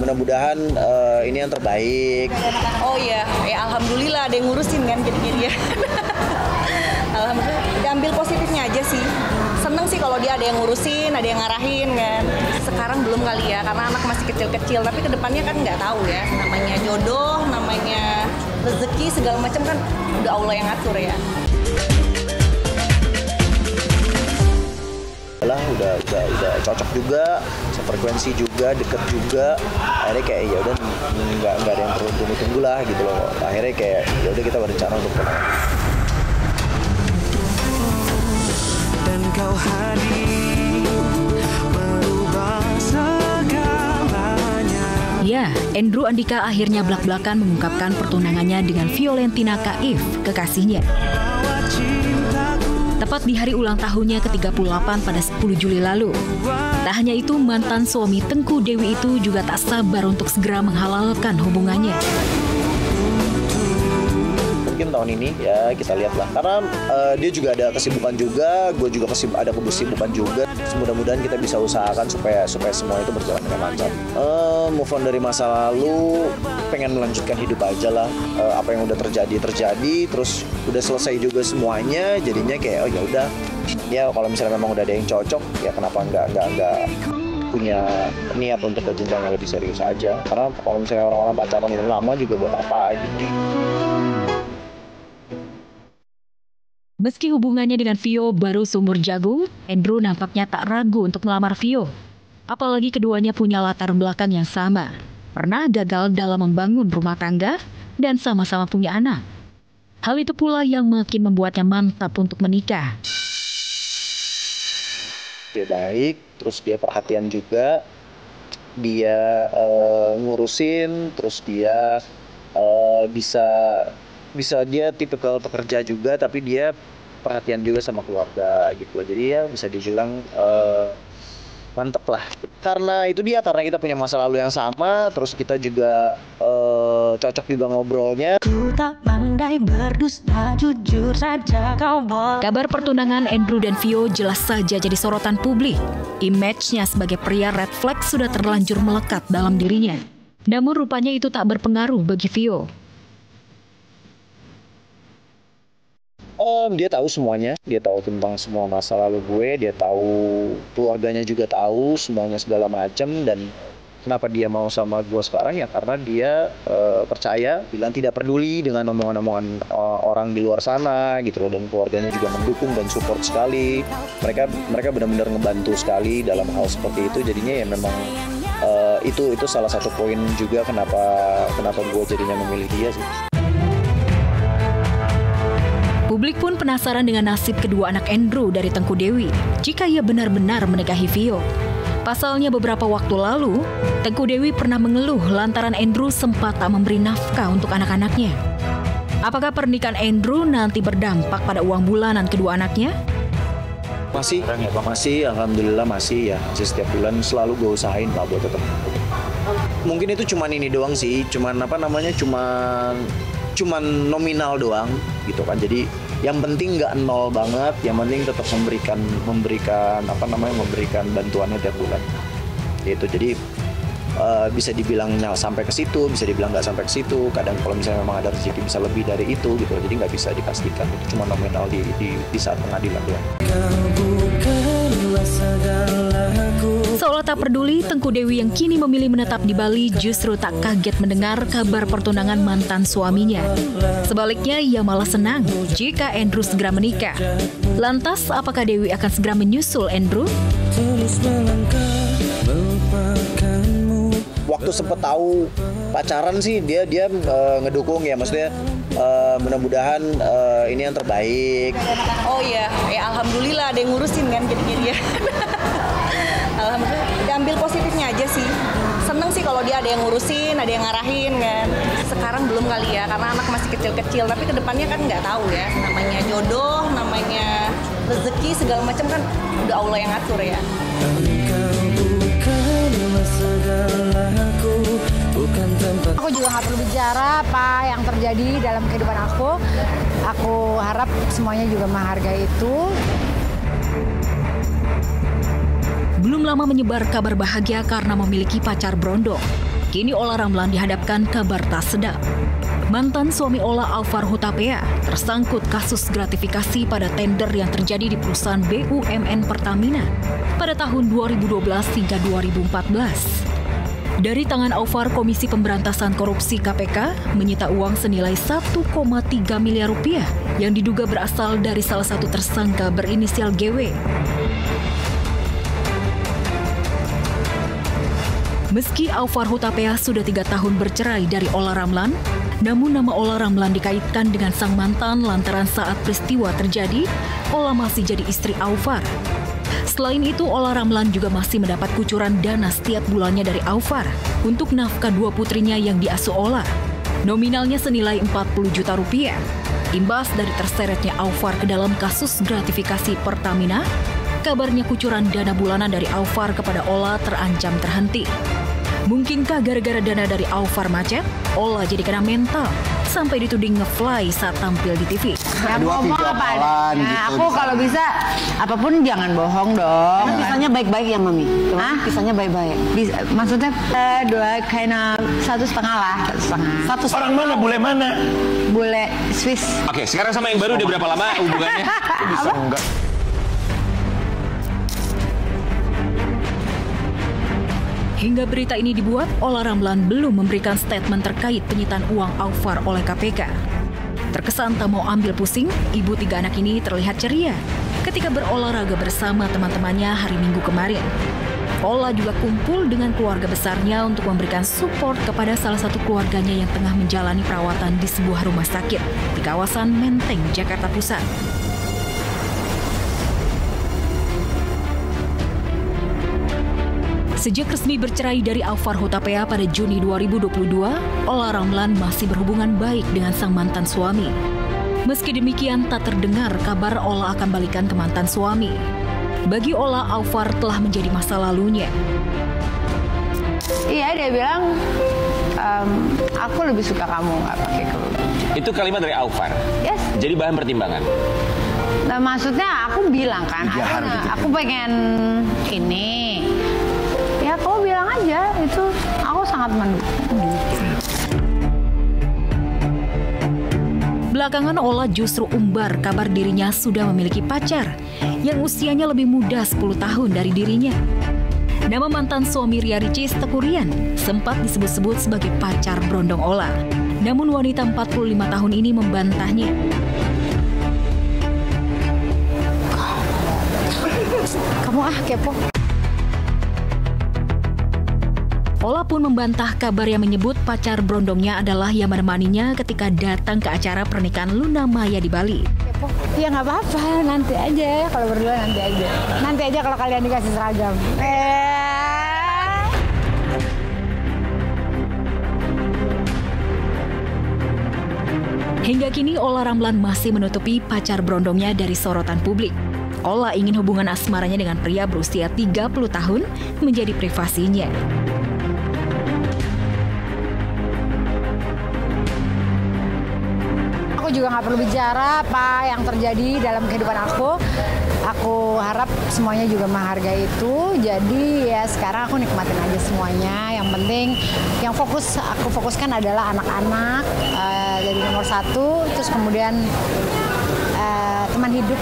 mudah-mudahan ini yang terbaik. Oh iya, ya alhamdulillah ada yang ngurusin kan jadi ya. Alhamdulillah, ambil positifnya aja sih. Seneng sih kalau dia ada yang ngurusin, ada yang ngarahin kan. Sekarang belum kali ya, karena anak masih kecil-kecil. Tapi kedepannya kan nggak tahu ya, namanya jodoh, namanya rezeki segala macam kan udah Allah yang ngatur ya. Udah cocok juga, sefrekuensi juga, deket juga. Akhirnya kayak ya udah nggak ada yang perlu tunggu lah gitu loh. Akhirnya kayak ya udah kita berencana untuk tunangan. Dan kau hadir merubah segalanya. Ya, Andrew Andika akhirnya belak-belakan mengungkapkan pertunangannya dengan Violentina Kaif, kekasihnya. Tepat di hari ulang tahunnya ke-38 pada 10 Juli lalu. Tak hanya itu, mantan suami Tengku Dewi itu juga tak sabar untuk segera menghalalkan hubungannya. Mungkin tahun ini ya kita lihatlah. Karena dia juga ada kesibukan juga, gue juga ada kesibukan juga. Mudah-mudahan kita bisa usahakan supaya semua itu berjalan dengan lancar. Move on dari masa lalu, pengen melanjutkan hidup aja lah. Apa yang udah terjadi, terus udah selesai juga semuanya. Jadinya kayak oh ya udah. Ya kalau misalnya memang udah ada yang cocok, ya kenapa nggak punya niat untuk ke jenjang yang lebih serius aja. Karena kalau misalnya orang-orang pacaran itu lama juga buat apa gitu. Meski hubungannya dengan Vio baru seumur jagung, Andrew nampaknya tak ragu untuk melamar Vio. Apalagi keduanya punya latar belakang yang sama. Pernah gagal dalam membangun rumah tangga dan sama-sama punya anak. Hal itu pula yang makin membuatnya mantap untuk menikah. Dia baik, terus dia perhatian juga. Dia ngurusin, terus dia bisa dia tipikal pekerja juga, tapi dia perhatian juga sama keluarga gitu. Jadi ya bisa dibilang mantep lah. Karena kita punya masa lalu yang sama, terus kita juga cocok juga ngobrolnya. Ku tak pandai berdusta, jujur saja kau boleh. Kabar pertunangan Andrew dan Vio jelas saja jadi sorotan publik. Image-nya sebagai pria red flag sudah terlanjur melekat dalam dirinya. Namun rupanya itu tak berpengaruh bagi Vio. Dia tahu semuanya, dia tahu tentang semua masa lalu gue, dia tahu keluarganya juga tahu semuanya segala macam. Dan kenapa dia mau sama gue sekarang ya karena dia percaya, bilang tidak peduli dengan omongan-omongan orang di luar sana gitu loh. Dan keluarganya juga mendukung dan support sekali. Mereka benar-benar ngebantu sekali dalam hal seperti itu. Jadinya ya memang itu salah satu poin juga kenapa gue jadinya memilih dia sih. Publik pun penasaran dengan nasib kedua anak Andrew dari Tengku Dewi jika ia benar-benar menikahi Vio. Pasalnya beberapa waktu lalu, Tengku Dewi pernah mengeluh lantaran Andrew sempat tak memberi nafkah untuk anak-anaknya. Apakah pernikahan Andrew nanti berdampak pada uang bulanan kedua anaknya? Masih, alhamdulillah masih ya. Setiap bulan selalu gue usahain lah buat tetap. Mungkin itu cuman ini doang sih, cuman nominal doang gitu kan. Jadi yang penting nggak nol banget, yang penting tetap memberikan bantuannya tiap bulan gitu. Jadi bisa dibilang sampai ke situ, bisa dibilang nggak sampai ke situ. Kadang kalau misalnya memang ada rezeki bisa lebih dari itu gitu. Jadi nggak bisa dipastikan, itu cuma nominal di saat pengadilan doang. Seolah tak peduli, Tengku Dewi yang kini memilih menetap di Bali justru tak kaget mendengar kabar pertunangan mantan suaminya. Sebaliknya, ia malah senang jika Andrew segera menikah. Lantas, apakah Dewi akan segera menyusul Andrew? Waktu sempet tahu pacaran sih dia ngedukung ya, maksudnya mudah-mudahan ini yang terbaik. Oh iya, ya alhamdulillah ada yang ngurusin kan jadi ya. Alhamdulillah, ambil positifnya aja sih. Seneng sih kalau dia ada yang ngurusin, ada yang ngarahin kan. Sekarang belum kali ya, karena anak masih kecil-kecil. Tapi kedepannya kan nggak tahu ya, namanya jodoh, namanya rezeki segala macam kan udah Allah yang ngatur ya. Aku juga nggak perlu bicara apa yang terjadi dalam kehidupan aku. Aku harap semuanya juga menghargai itu. Belum lama menyebar kabar bahagia karena memiliki pacar berondong. Kini Ola Ramlan dihadapkan kabar tak sedap. Mantan suami Ola, Alvar Hutapea, tersangkut kasus gratifikasi pada tender yang terjadi di perusahaan BUMN Pertamina pada tahun 2012 hingga 2014. Dari tangan Alvar, Komisi Pemberantasan Korupsi KPK menyita uang senilai 1,3 miliar rupiah yang diduga berasal dari salah satu tersangka berinisial GW. Meski Alvar Hutapea sudah 3 tahun bercerai dari Ola Ramlan, namun nama Ola Ramlan dikaitkan dengan sang mantan lantaran saat peristiwa terjadi, Ola masih jadi istri Alvar. Selain itu, Ola Ramlan juga masih mendapat kucuran dana setiap bulannya dari Alvar untuk nafkah 2 putrinya yang diasuh Ola. Nominalnya senilai 40 juta rupiah. Imbas dari terseretnya Alvar ke dalam kasus gratifikasi Pertamina, kabarnya kucuran dana bulanan dari Alvar kepada Ola terancam terhenti. Mungkinkah gara-gara dana dari Alvar macet, Ola jadi kena mental sampai dituding ngefly saat tampil di TV? Ya, Dua ngomong video apa? callan Nah, gitu. aku kalau bisa apapun jangan bohong dong. Pisahnya baik-baik ya Mami? Hah? Pisahnya baik-baik. Bisa, maksudnya dua kayak 1,5 lah, 1,5. Orang mana, bule mana? Bule Swiss. Oke, sekarang sama yang baru udah berapa lama hubungannya? Bisa enggak? Hingga berita ini dibuat, Ola Ramlan belum memberikan statement terkait penyitaan uang Alvar oleh KPK. Terkesan tak mau ambil pusing, ibu 3 anak ini terlihat ceria ketika berolahraga bersama teman-temannya hari Minggu kemarin. Ola juga kumpul dengan keluarga besarnya untuk memberikan support kepada salah satu keluarganya yang tengah menjalani perawatan di sebuah rumah sakit di kawasan Menteng, Jakarta Pusat. Sejak resmi bercerai dari Alvar Hutapea pada Juni 2022, Ola Ramlan masih berhubungan baik dengan sang mantan suami. Meski demikian, tak terdengar kabar Ola akan balikan ke mantan suami. Bagi Ola, Alvar telah menjadi masa lalunya. Iya, dia bilang, aku lebih suka kamu nggak pakai kerudung. Itu kalimat dari Alvar. Yes. Jadi bahan pertimbangan. Nah, maksudnya aku bilang kan, aku pengen ini. Ya, kau bilang aja, itu aku sangat mendukung. Belakangan Ola justru umbar kabar dirinya sudah memiliki pacar yang usianya lebih muda 10 tahun dari dirinya. Nama mantan suami Ria Ricis, Teuku Ryan, sempat disebut-sebut sebagai pacar berondong Ola. Namun wanita 45 tahun ini membantahnya. Kamu kepo. Ola pun membantah kabar yang menyebut pacar berondongnya adalah yang menemaninya ketika datang ke acara pernikahan Luna Maya di Bali. Kepo. Ya nggak apa-apa, nanti aja. Kalau berdua nanti aja. Nanti aja kalau kalian dikasih seragam. Hingga kini Ola Ramlan masih menutupi pacar berondongnya dari sorotan publik. Ola ingin hubungan asmaranya dengan pria berusia 30 tahun menjadi privasinya. Aku juga nggak perlu bicara apa yang terjadi dalam kehidupan aku. Aku harap semuanya juga menghargai itu. Jadi ya sekarang aku nikmatin aja semuanya. Yang penting yang aku fokuskan adalah anak-anak jadi nomor 1. Terus kemudian teman hidup.